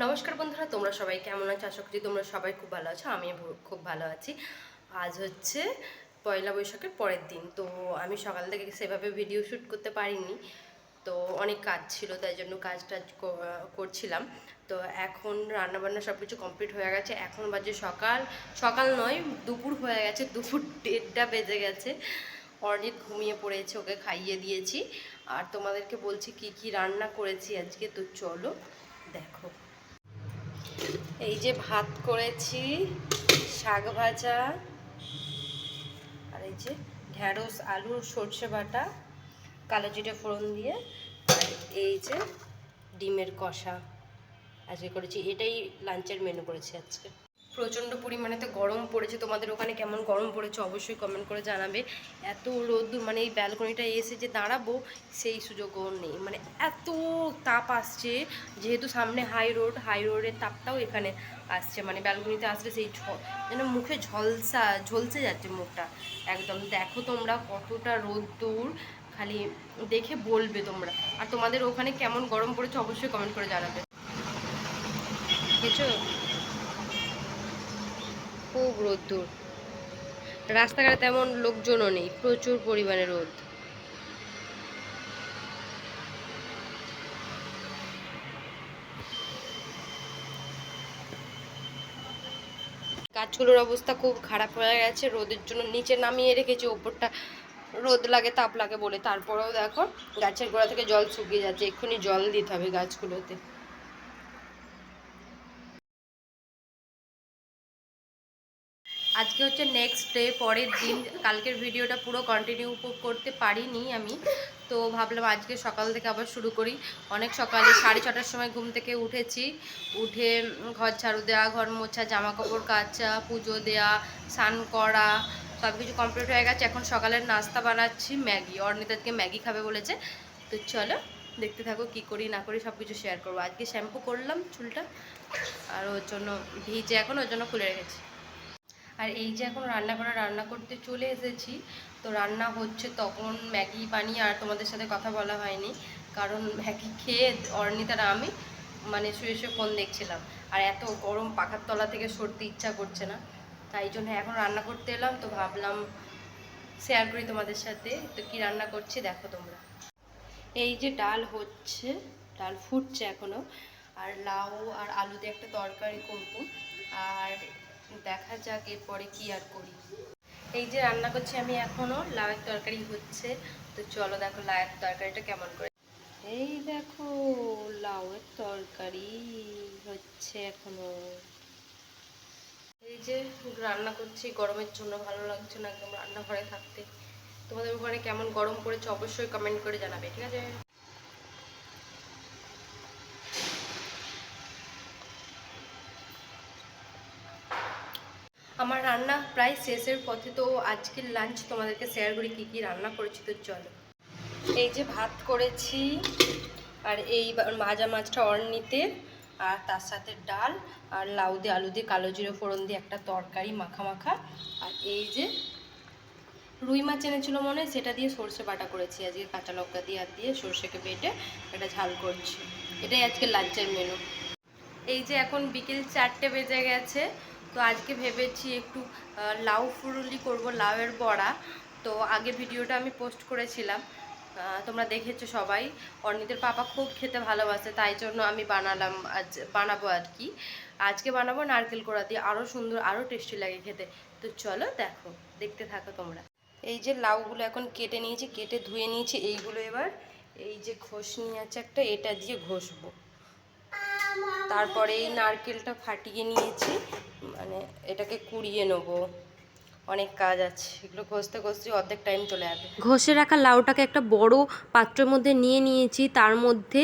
নমস্কার বন্ধুরা, তোমরা সবাই কেমন আছো? আশা করি তোমরা সবাই খুব ভালো আছো। আমি খুব ভালো আছি। আজ হচ্ছে পয়লা বৈশাখের পরের দিন। তো আমি সকাল থেকে সেভাবে ভিডিও শ্যুট করতে পারিনি, তো অনেক কাজ ছিল, তাই জন্য কাজটা করছিলাম। তো এখন রান্নাবান্না সব কিছু কমপ্লিট হয়ে গেছে। এখন বাজে সকাল সকাল নয়, দুপুর হয়ে গেছে, দুপুর 1:30টা বেজে গেছে। অর্নিত ঘুমিয়ে পড়েছে, ওকে খাইয়ে দিয়েছি। আর তোমাদেরকে বলছি কি কি রান্না করেছি আজকে, তো চলো দেখো। এই যে ভাত করেছি, শাক ভাজা, আর এই যে ঢ্যাঁড়স আলুর সর্ষে বাটা, কালো জিরে ফোড়ন দিয়ে, আর এই যে ডিমের কষা আজকে করেছি। এটাই লাঞ্চের মেনু করেছি আজকে। প্রচণ্ড পরিমাণে তো গরম পড়েছে। তোমাদের ওখানে কেমন গরম পড়েছে অবশ্যই কমেন্ট করে জানাবে। এত রোদ্দুর, মানে এই ব্যালকনিটা এসে যে দাঁড়াবো সেই সুযোগও নেই, মানে এত তাপ আসছে। যেহেতু সামনে হাই রোডের তাপটাও এখানে আসছে, মানে ব্যালকনিতে আসলে সেই যেন মুখে ঝলসে যাচ্ছে মুখটা একদম। দেখো তোমরা কতটা রোদ্দুর, খালি দেখে বলবে তোমরা। আর তোমাদের ওখানে কেমন গরম পড়েছে অবশ্যই কমেন্ট করে জানাবে, বুঝেছো? খুব রোদ্দুর, রাস্তাঘাটে তেমন লোকজনও নেই, প্রচুর পরিমাণে রোদ। গাছগুলোর অবস্থা খুব খারাপ হয়ে গেছে রোদের জন্য। নিচে নামিয়ে রেখেছি, ওপরটা রোদ লাগে তাপ লাগে বলে, তারপরেও দেখো গাছের গোড়া থেকে জল শুকিয়ে যাচ্ছে। এক্ষুনি জল দিতে হবে গাছগুলোতে। আজকে হচ্ছে নেক্সট ডে, পরের দিন। কালকের ভিডিওটা পুরো কন্টিনিউ করতে পারিনি আমি, তো ভাবলাম আজকে সকাল থেকে আবার শুরু করি। অনেক সকালে 6:30টার সময় ঘুম থেকে উঠেছি। উঠে ঘর ঝাড়ু দেওয়া, ঘর মোছা, জামা কাপড় কাচা, পুজো দেওয়া, স্নান করা, সব কিছু কমপ্লিট হয়ে গেছে। এখন সকালের নাস্তা বানাচ্ছি, ম্যাগি। অর্নিতাকে ম্যাগি খাবে বলেছে, তো চলো দেখতে থাকো কি করি না করি সব কিছু শেয়ার করবো। আজকে শ্যাম্পু করলাম চুলটা, আর ওর জন্য ভিজে, এখন ওর জন্য খুলে রেখেছি। আর এই যে এখন রান্না করতে চলে এসেছি। তো রান্না হচ্ছে, তখন ম্যাগি বানিয়ে আর তোমাদের সাথে কথা বলা হয়নি, কারণ ম্যাগি খেয়ে অর্নিতার আমি মানে শুয়ে শুয়ে ফোন দেখছিলাম। আর এত গরম, পাখার তলা থেকে সরতে ইচ্ছা করছে না, তাই জন্য এখন রান্না করতে এলাম। তো ভাবলাম শেয়ার করি তোমাদের সাথে। তো কি রান্না করছি দেখো তোমরা। এই যে ডাল হচ্ছে, ডাল ফুটছে এখনো, আর লাউ আর আলু দিয়ে একটা তরকারি করব। আর দেখা যাক এরপরে কি আর করি। এই যে রান্না করছি আমি এখনো, লাউয়ের তরকারি হচ্ছে। তো চলো দেখো লাউয়ের তরকারিটা কেমন করে। এই দেখো লাউয়ের তরকারি হচ্ছে এখনো। এই যে রান্না করছি, গরমের জন্য ভালো লাগছে না একদম রান্নাঘরে থাকতে। তোমাদের ওখানে কেমন গরম পড়েছে অবশ্যই কমেন্ট করে জানাবে, ঠিক আছে? আমার রান্না প্রায় শেষের পথে। তো আজকের লাঞ্চ তোমাদেরকে শেয়ার করি কি কি রান্না করেছি, তো চলো। এই যে ভাত করেছি, আর এই ভাজা মাছটা অর্নিতে, আর তার সাথে ডাল, আর লাউ দিয়ে আলু দিয়ে কালো জিরে ফোড়ন দিয়ে একটা তরকারি মাখা মাখা। আর এই যে রুই মাছ এনেছিল মনে হয়, সেটা দিয়ে সর্ষে বাটা করেছি আজকে, কাঁচা লঙ্কা দিয়ে আর দিয়ে সর্ষেকে বেটে একটা ঝাল করছি। এটাই আজকে লাঞ্চের মেনু। এই যে এখন বিকেল 4টে বেজে গেছে। তো আজকে ভেবেছি একটু লাউ ফুরুলি করব, লাউয়ের বড়া। তো আগে ভিডিওটা আমি পোস্ট করেছিলাম, তোমরা দেখেছো সবাই। অর্নিতের পাপা খুব খেতে ভালোবাসে, তাই জন্য আমি বানাবো আর কি। আজকে বানাবো নারকেল কোড়া দিয়ে, আরও সুন্দর, আরও টেস্টি লাগে খেতে। তো চলো দেখো, দেখতে থাকো তোমরা। এই যে লাউগুলো এখন কেটে নিয়েছি, কেটে ধুয়ে নিয়েছি। এইগুলো এবার এই যে ঘষনি আছে একটা, এটা দিয়ে ঘষবো। তারপরে এই নারকেলটা ফাটিয়ে নিয়েছি, মানে এটাকে কুড়িয়ে নেবো। অনেক কাজ আছে, এগুলো ঘষতে ঘষতে অর্ধেক টাইম চলে যাবে। ঘষে রাখা লাউটাকে একটা বড় পাত্রের মধ্যে নিয়ে নিয়েছি, তার মধ্যে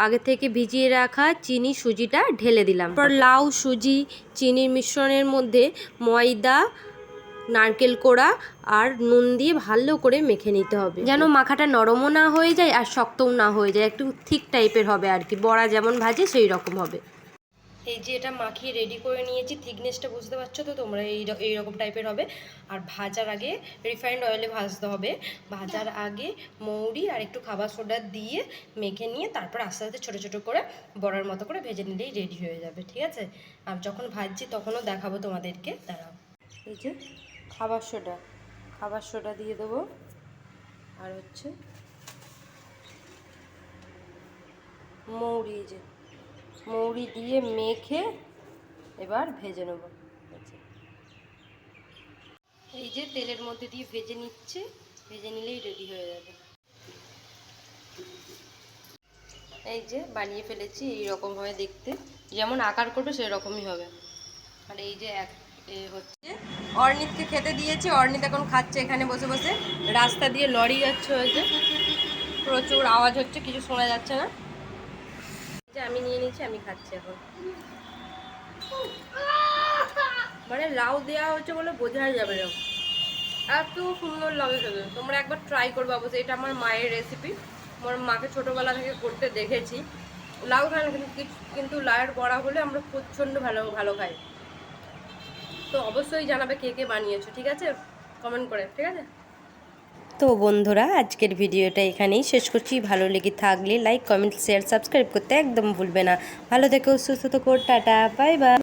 আগে থেকে ভিজিয়ে রাখা চিনি সুজিটা ঢেলে দিলাম। তারপর লাউ, সুজি, চিনির মিশ্রণের মধ্যে ময়দা, নারকেল কোড়া আর নুন দিয়ে ভালো করে মেখে নিতে হবে, যেন মাখাটা নরমও না হয়ে যায় আর শক্তও না হয়ে যায়, একটু থিক টাইপের হবে আর কি, বড়া যেমন ভাজে সেই রকম হবে। এই যে এটা মাখিয়ে রেডি করে নিয়েছি, থিকনেসটা বুঝতে পারছো তো তোমরা, এইরকম টাইপের হবে। আর ভাজার আগে রিফাইন্ড অয়েলে ভাজতে হবে। ভাজার আগে মৌরি আর একটু খাবার সোডা দিয়ে মেখে নিয়ে তারপর আস্তে আস্তে ছোটো ছোটো করে বড়ার মতো করে ভেজে নিলেই রেডি হয়ে যাবে, ঠিক আছে? আর যখন ভাজছি তখনও দেখাবো তোমাদেরকে, দাঁড়াও। এই যে খাবার সোডা দিয়ে দেবো, আর হচ্ছে মৌরি, যে মৌরি দিয়ে মেখে এবার ভেজে নেব। এই যে তেলের মধ্যে দিয়ে ভেজে নিচ্ছে, ভেজে নিলেই রেডি হয়ে যাবে। এই যে বানিয়ে ফেলেছি, এইরকমভাবে দেখতে যেমন আকার করবে সেরকমই হবে। আর এই যে হচ্ছে অর্ণিতকে খেতে দিয়েছি, অর্ণিত এখন খাচ্ছে এখানে বসে বসে। রাস্তা দিয়ে লরি যাচ্ছে, হয়েছে প্রচুর আওয়াজ হচ্ছে, কিছু শোনা যাচ্ছে না। যে আমি নিয়ে নিয়েছি, আমি খাচ্ছি এখন। মানে লাউ দেওয়া হচ্ছে বলে বোঝাই যাবে না, এত সুন্দর লাগে খেতে। তোমরা একবার ট্রাই করবে অবশ্যই, এটা আমার মায়ের রেসিপি। আমার মাকে ছোটোবেলা থেকে করতে দেখেছি। লাউ খাই না, কিন্তু লাউয়ের বড়া হলে আমরা প্রচণ্ড ভালো খাই। তো অবশ্যই জানাবে কে কে বানিয়েছো, ঠিক আছে? কমেন্ট করে, ঠিক আছে? তো বন্ধুরা, আজকের ভিডিওটা এখানেই শেষ করছি। ভালো লেগে থাকলে লাইক, কমেন্ট, শেয়ার, সাবস্ক্রাইব করতে একদম ভুলবে না। ভালো থেকো, সুস্থ থেকো, টাটা, বাই বাই।